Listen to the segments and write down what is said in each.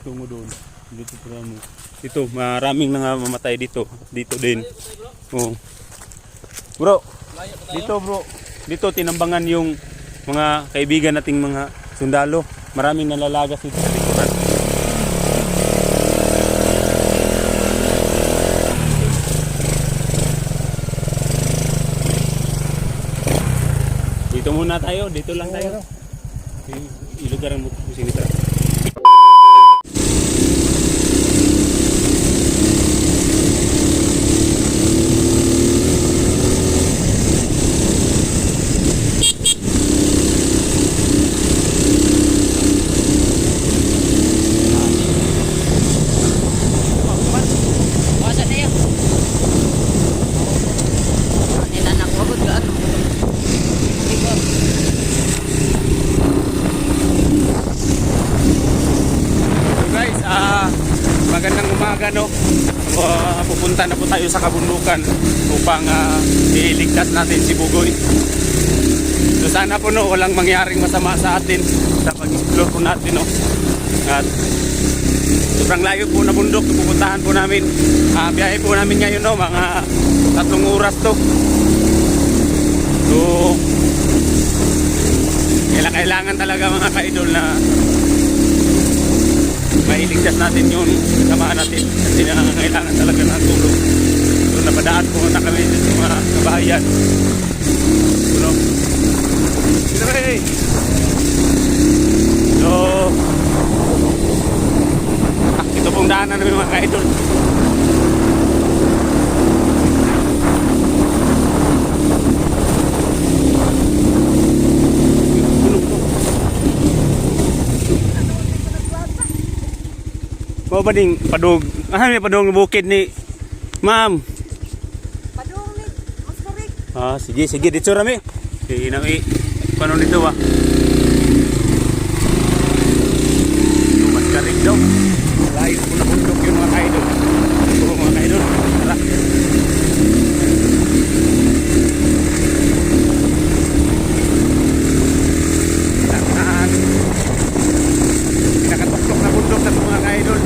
tungo doon. Dito mo. Dito, maraming nangamatay dito. Dito din. Oh. Bro, dito bro. Dito tinambangan yung mga kaibigan nating mga sundalo. Maraming nalalagas dito sa likuran. Dito muna tayo, dito lang tayo. Ilugaran mo kung sinita. Magandang umaga, no? Pupunta na po tayo sa kabundukan upang iligtas natin si Bugoy. So sana po, no, walang mangyaring masama sa atin sa pag-explore po natin, no? At sobrang layo po na bundok pupuntahan po namin. Biyahe po namin ngayon, no, mga 3 oras to. So kailangan talaga mga ka-idol na mailigtas natin yung samahan natin kasi kailangan talaga ng tulong. So napadaan po na kami sa mga kabahayan. So, ito pong daanan namin mga ka-idol. Mau ba ding padug? May padung ng bukid ni Ma'am. Padung ni Mas Karik. Sige dito rami. Sige nami. Paano nito ba? Mas Karik daw. Layo po na bundok yung mga ka-idol. Ito mga ka-idol. Tara. Pinakatuklok na bundok na mga ka-idol.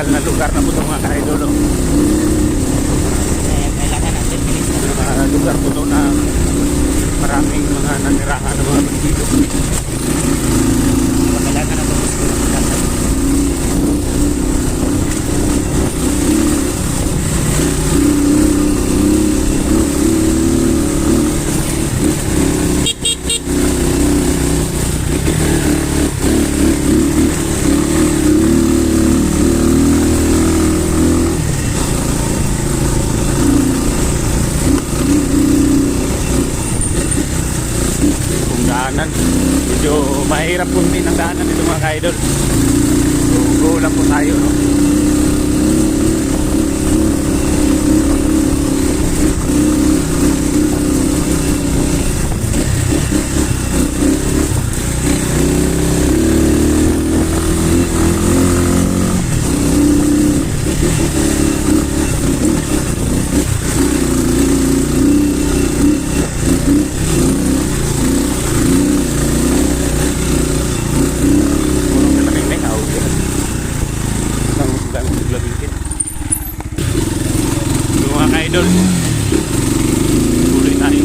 Na lugar na po ito mga ka-idol. Kailangan natin bilisan. Mga lugar po ito na maraming mga nanirahan ng mga bandido. Kailangan natin bilisan. Medyo mahirap punti ng daanan dito mga ka-idol. So go lang po tayo, no? ka-idol. Tuloy tayo.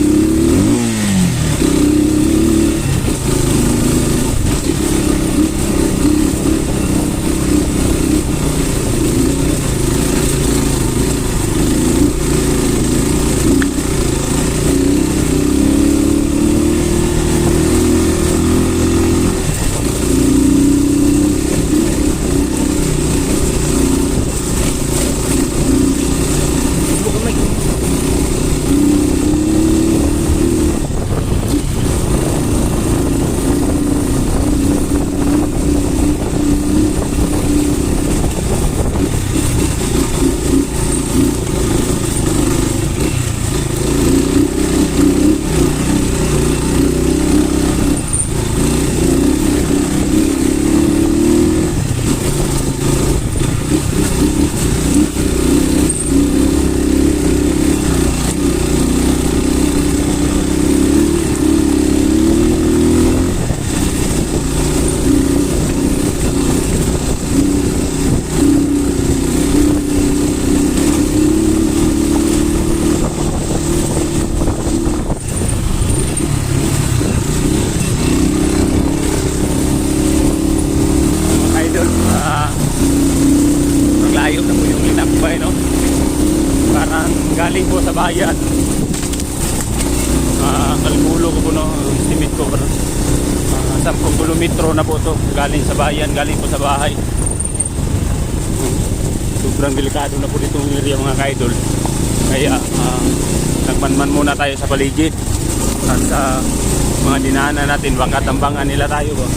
Maglayo na po yung linakbay, no? Parang galing po sa bayan. Kalkulo ko po, no? Estimate ko parang 10 kilometro na po to. Galing sa bayan, galing po sa bahay. Sobrang delikado na po ditong area, mga ka-idol. Kaya nagmanman muna tayo sa paligid. At sa mga dinaanan natin, baka tambangan nila tayo ba?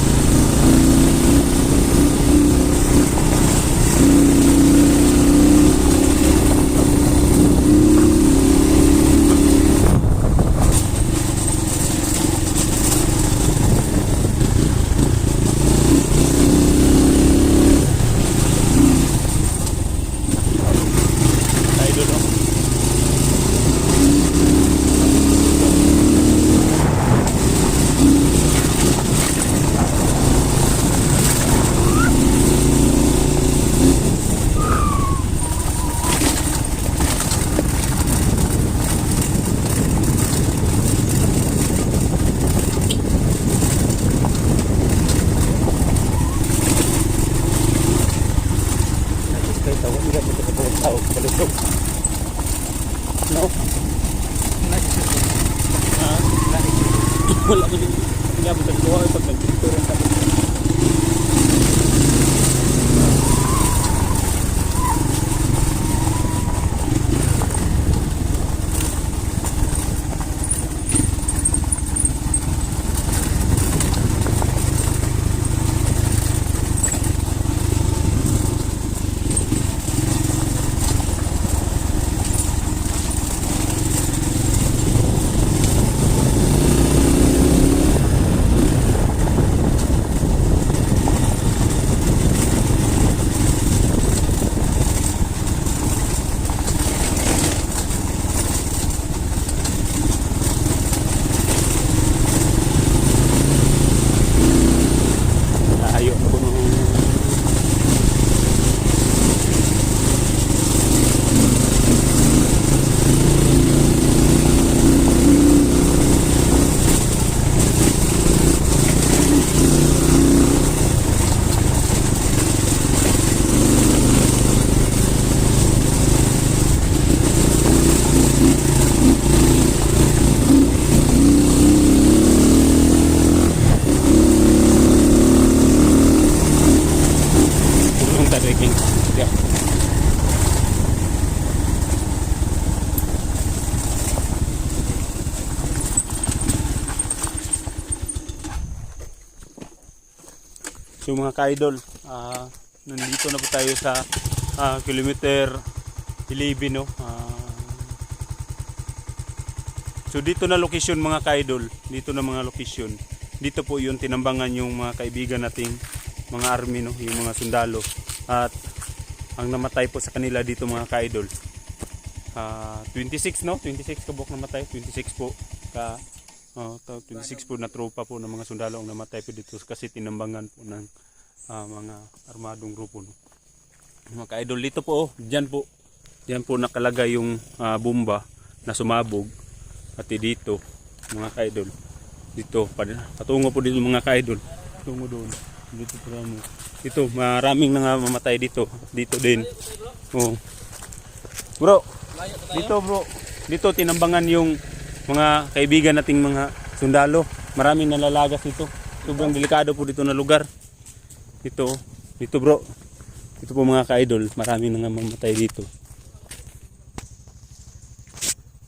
No? Wala ko din. Hindi ako nagkuha pag nagpinturan ka. So mga ka-idol, nandito na po tayo sa kilometer 11, no? So dito na location, mga ka-idol, dito na mga location. Dito po yung tinambangan yung mga kaibigan nating mga army, no? Yung mga sundalo. At ang namatay po sa kanila dito, mga ka-idol, 26, no? 26 kabok namatay, 26 po 26 po na tropa po ng mga sundalo ang namatay po dito kasi tinambangan po ng mga armadong grupo, no? Mga ka-idol, dito po, dyan po Yan po nakalagay yung bomba na sumabog. Pati dito, mga ka-idol. Dito, patungo po dito mga ka-idol. Patungo doon. Dito po mo. Dito, maraming mamatay dito. Dito din. Oh. Bro, dito bro. Dito tinambangan yung mga kaibigan nating mga sundalo. Maraming nalalagas dito. Sobrang delikado po dito na lugar. Dito bro. Dito po mga ka-idol, maraming mamatay dito.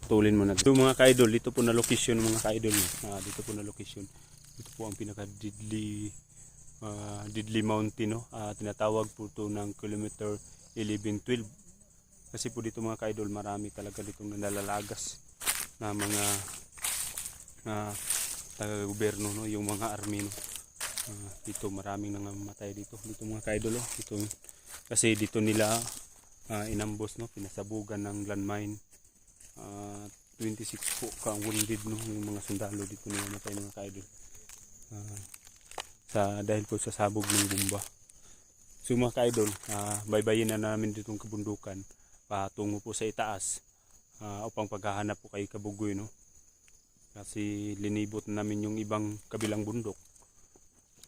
Tulin mo na. Dito mga ka-idol, dito po na location mga ka-idol. Dito po na location. Dito po ang pinaka Deadly Mountain, no? Tinatawag po ito ng kilometer 11-12. Kasi po dito mga ka-idol, marami talaga ditong nalalagas na mga taga-gobyerno, no? Yung mga army, no? Dito maraming nangamatay dito. Dito mga ka-idol, oh. Dito, kasi dito nila inambos, no? Pinasabugan ng landmine. 26 po ka wounded, no? Yung mga sundalo dito namatay mga ka-idol. Dahil po sa sabog ng bomba. So mga ka-idol, baybayin na namin ditong kabundukan patungo po sa itaas upang paghahanap po kay Kabugoy, no? Kasi linibot na namin yung ibang kabilang bundok.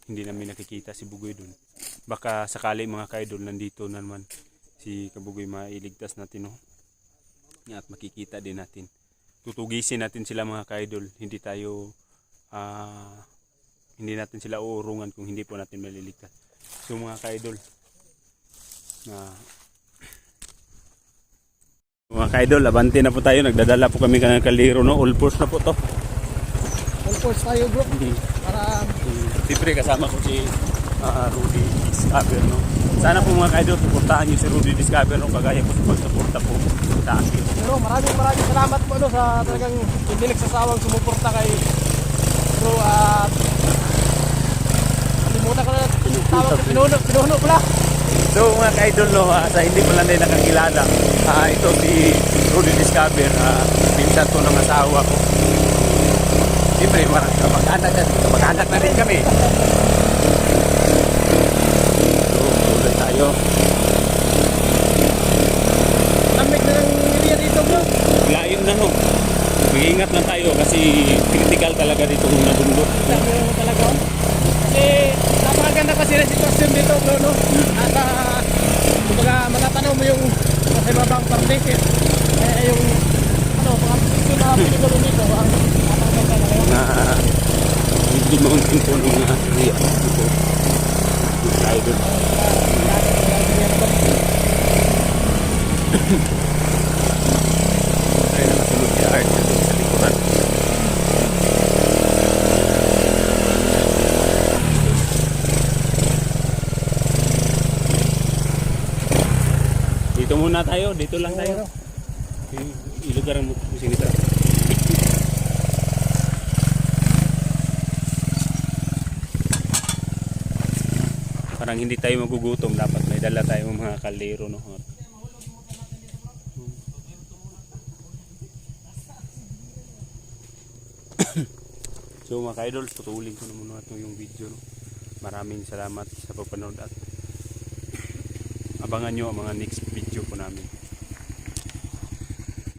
Hindi namin nakikita si Bugoy dun. Baka sakali mga ka-idol nandito na naman si Kabugoy, mailigtas natin, no? At makikita din natin. Tutugisin natin sila mga ka-idol. Hindi natin sila uurungan kung hindi po natin maliligtas. So mga ka-idol, mga ka-idol, abante na po tayo. Nagdadala po kami ng kaliro, no? All force na po to. All force tayo bro. Para Siyempre kasama ko si Rudy Discover, no? Sana po mga ka-idol, suportahan niyo si Rudy Discover, no? Kagaya po sa pagsuporta po sa akin. pero maraming salamat po no, sa talagang hindi nagsasawang sumuporta kay bro. At limutan ko na tawag pinuno pala. So mga ka-idol, no, sa hindi mo lang din nakakilala, ito si Rudy Discover, pinsan to ng asawa ko. Siyempre, mag-anak na rin kami. So, tuloy tayo. Lamig na ng area dito bro. Layo na, no. Mag-iingat lang tayo kasi critical talaga dito kung nabundok. Talaga. Kasi napakaganda kasi ng sitwasyon dito bro, no? At kumbaga matatanaw mo yung sa ibabang parlik eh. Yung mga posisyon na pinigulong dito ang napakaganda talaga. Hindi mountain po ng mga area dito. Idol. Ay, nakasunod si Art dito sa likuran. Dito muna tayo, dito lang tayo. Ilugaran mo kung sinita. Parang hindi tayo magugutom, dapat may dala tayong mga kaldero, no? So mga ka-idol, putulin ko na muna ito yung video, no? Maraming salamat sa pagpanood at abangan nyo ang mga next video po namin.